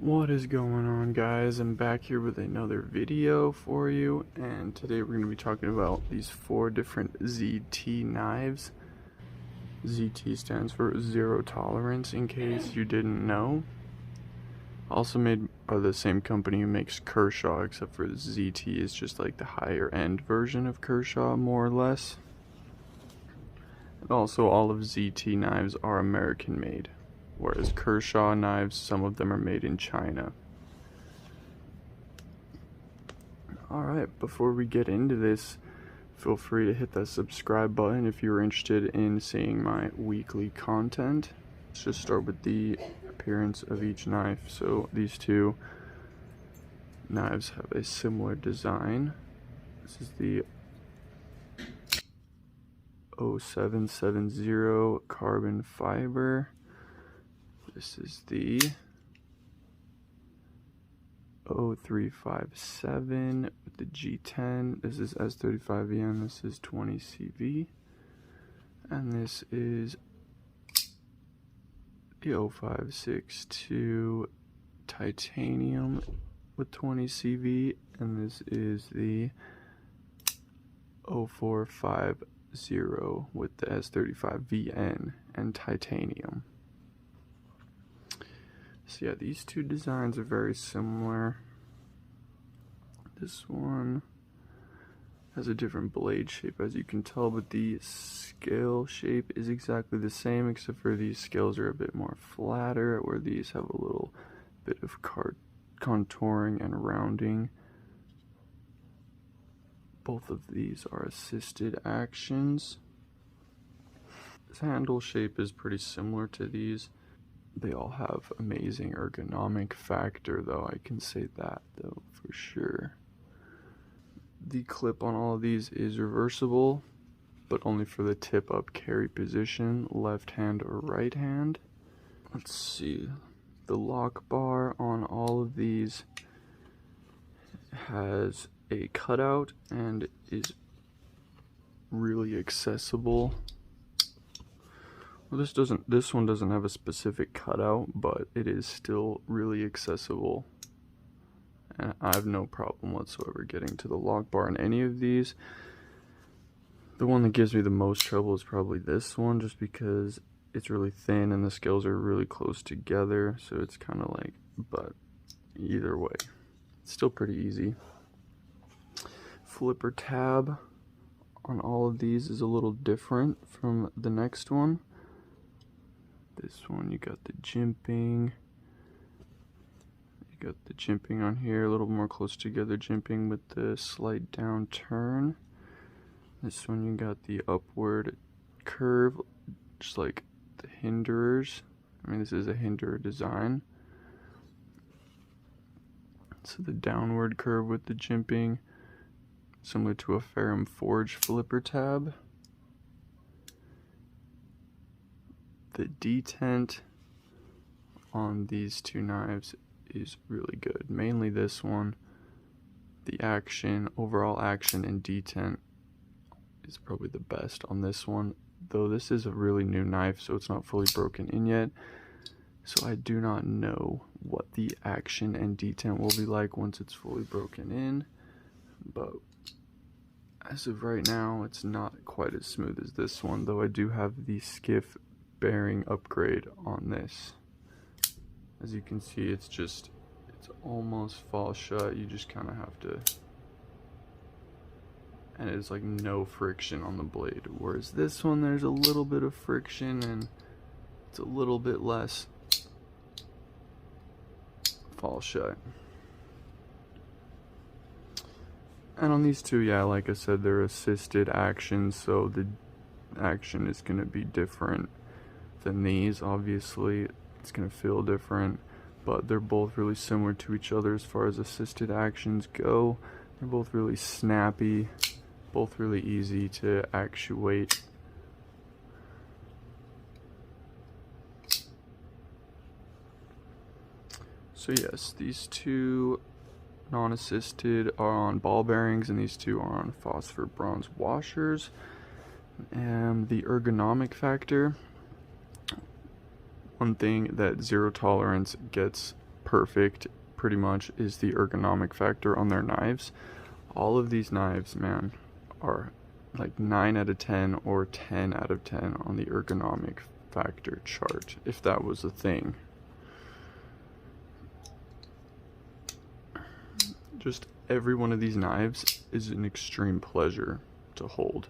What is going on, guys? I'm back here with another video for you, and today we're going to be talking about these 4 different ZT knives. ZT stands for zero tolerance, in case you didn't know. Also made by the same company who makes Kershaw, except for the ZT is just like the higher end version of Kershaw, more or less. And also all of ZT knives are American made, whereas Kershaw knives, some of them are made in China. Alright, before we get into this, feel free to hit that subscribe button if you're interested in seeing my weekly content. Let's just start with the appearance of each knife. So these two knives have a similar design. This is the 0770 carbon fiber. This is the 0357 with the G10. This is S35EN. This is 20 CV. And this is the 0562 titanium with 20 CV. And this is the 0450 with the S35VN and titanium. So yeah, these two designs are very similar. This one has a different blade shape, as you can tell, but the scale shape is exactly the same, except for these scales are a bit more flatter, where these have a little bit of contouring and rounding. Both of these are assisted actions. This handle shape is pretty similar to these. They all have amazing ergonomic factor, though, I can say that, though, for sure. The clip on all of these is reversible, but only for the tip up carry position, left hand or right hand. Let's see, the lock bar on all of these has a cutout and is really accessible. Well, this one doesn't have a specific cutout, but it is still really accessible. And I have no problem whatsoever getting to the lock bar in any of these. The one that gives me the most trouble is probably this one, just because it's really thin and the scales are really close together, so it's kind of like, but either way, it's still pretty easy. Flipper tab on all of these is a little different from the next one. This one, you got the jimping. You got the jimping on here, a little more close together jimping with the slight down turn. This one, you got the upward curve, just like the hinderers. I mean, this is a hinderer design. So the downward curve with the jimping, similar to a Ferrum Forge flipper tab. The detent on these two knives is really good. Mainly this one. The action, overall action and detent is probably the best on this one. Though this is a really new knife, so it's not fully broken in yet. So I do not know what the action and detent will be like once it's fully broken in. But as of right now, it's not quite as smooth as this one, though I do have the skiff bearing upgrade on this. As you can see, it's almost fall shut. You just kind of have to, and it's like no friction on the blade, whereas this one there's a little bit of friction and it's a little bit less fall shut. And on these two, yeah, like I said, they're assisted actions, so the action is going to be different than these. Obviously, it's going to feel different, but they're both really similar to each other as far as assisted actions go. They're both really snappy, both really easy to actuate. So yes, these two non-assisted are on ball bearings, and these two are on phosphor bronze washers. And the ergonomic factor, one thing that zero tolerance gets perfect pretty much is the ergonomic factor on their knives. All of these knives, man, are like 9 out of 10 or 10 out of 10 on the ergonomic factor chart, if that was a thing. Just every one of these knives is an extreme pleasure to hold.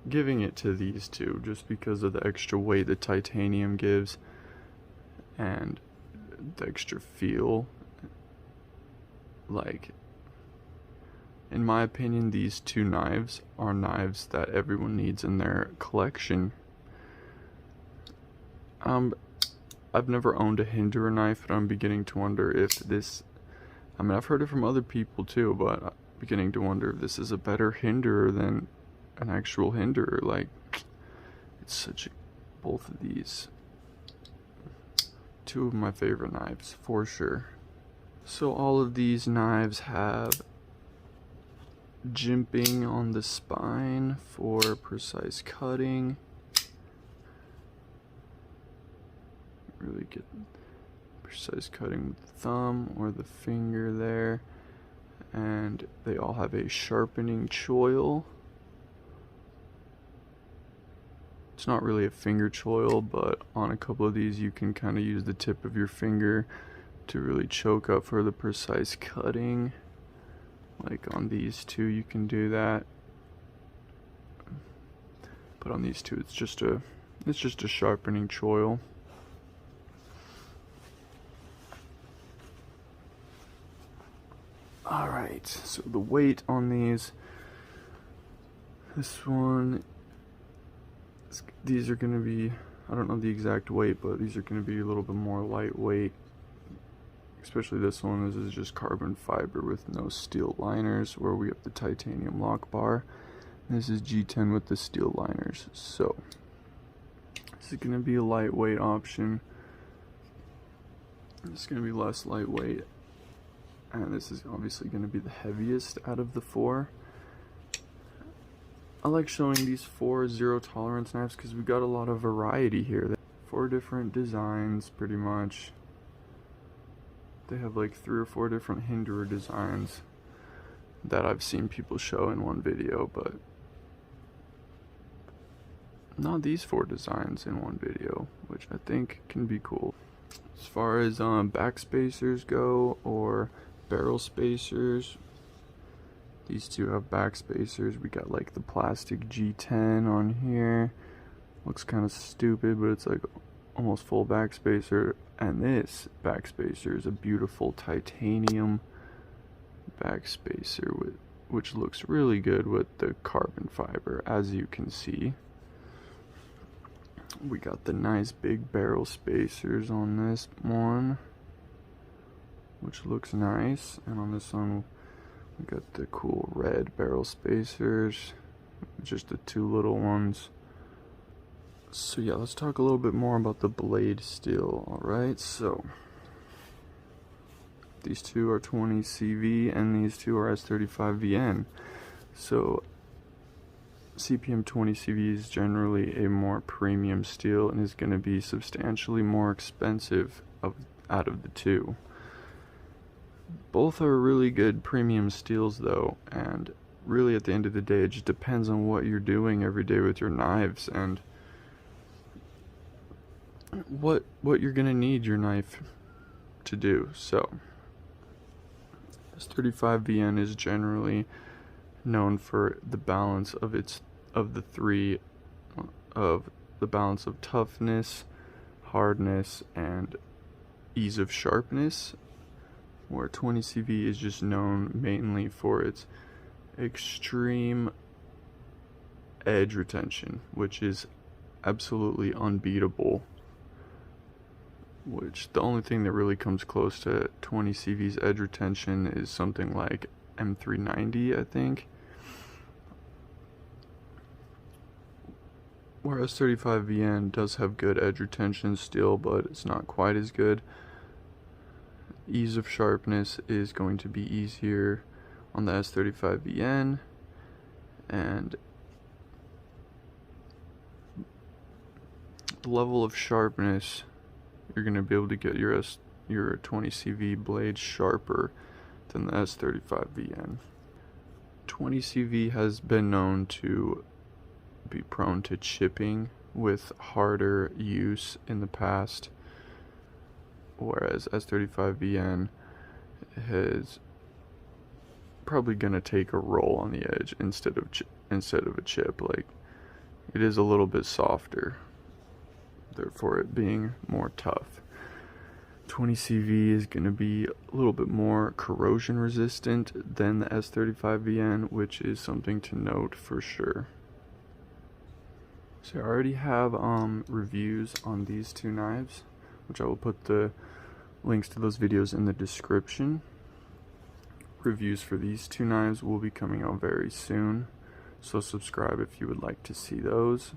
Giving it to these two just because of the extra weight the titanium gives and the extra feel. Like, in my opinion, these two knives are knives that everyone needs in their collection. I've never owned a Hinderer knife, but I'm beginning to wonder if this, I mean, I've heard it from other people too, but I'm beginning to wonder if this is a better Hinderer than an actual Hinderer. Like, it's such a, both of these, two of my favorite knives for sure. So all of these knives have jimping on the spine for precise cutting. Really get precise cutting with the thumb or the finger there. And they all have a sharpening choil. It's not really a finger choil, but on a couple of these you can kind of use the tip of your finger to really choke up for the precise cutting. Like on these two you can do that, but on these two it's just a sharpening choil. Alright, so the weight on these, this one, these are going to be, I don't know the exact weight, but these are going to be a little bit more lightweight. Especially this one. This is just carbon fiber with no steel liners, where we have the titanium lock bar. This is G10 with the steel liners. So this is going to be a lightweight option. It's going to be less lightweight, and this is obviously going to be the heaviest out of the four. I like showing these 4 zero tolerance knives because we got a lot of variety here. 4 different designs pretty much. They have like 3 or 4 different Hinderer designs that I've seen people show in one video, but not these 4 designs in one video, which I think can be cool. As far as backspacers go, or barrel spacers, these two have backspacers. We got like the plastic G10 on here. Looks kind of stupid, but it's like almost full backspacer. And this backspacer is a beautiful titanium backspacer, which looks really good with the carbon fiber, as you can see. We got the nice big barrel spacers on this one, which looks nice. And on this one, we got the cool red barrel spacers, just the 2 little ones. So yeah, let's talk a little bit more about the blade steel. Alright, so these two are 20 CV and these two are S35 VN. So CPM 20 CV is generally a more premium steel and is going to be substantially more expensive out of the two. Both are really good premium steels though, and really at the end of the day it just depends on what you're doing every day with your knives and what you're gonna need your knife to do. So S35 VN is generally known for the balance of the balance of toughness, hardness, and ease of sharpness, where 20 CV is just known mainly for its extreme edge retention, which is absolutely unbeatable. Which the only thing that really comes close to 20 CV's edge retention is something like M390, I think. Whereas 35 VN does have good edge retention still, but it's not quite as good. Ease of sharpness is going to be easier on the S35 VN, and level of sharpness, you're going to be able to get your 20CV blade sharper than the S35VN. 20CV has been known to be prone to chipping with harder use in the past, whereas S35VN is probably gonna take a roll on the edge instead of a chip. Like, it is a little bit softer, therefore it being more tough. 20CV is going to be a little bit more corrosion resistant than the S35VN, which is something to note for sure. So I already have reviews on these two knives, which I will put the links to those videos in the description. Reviews for these two knives will be coming out very soon, so subscribe if you would like to see those.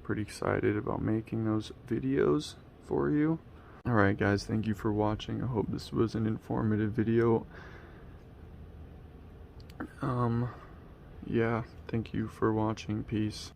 Pretty excited about making those videos for you. Alright guys, thank you for watching. I hope this was an informative video. Yeah, thank you for watching. Peace.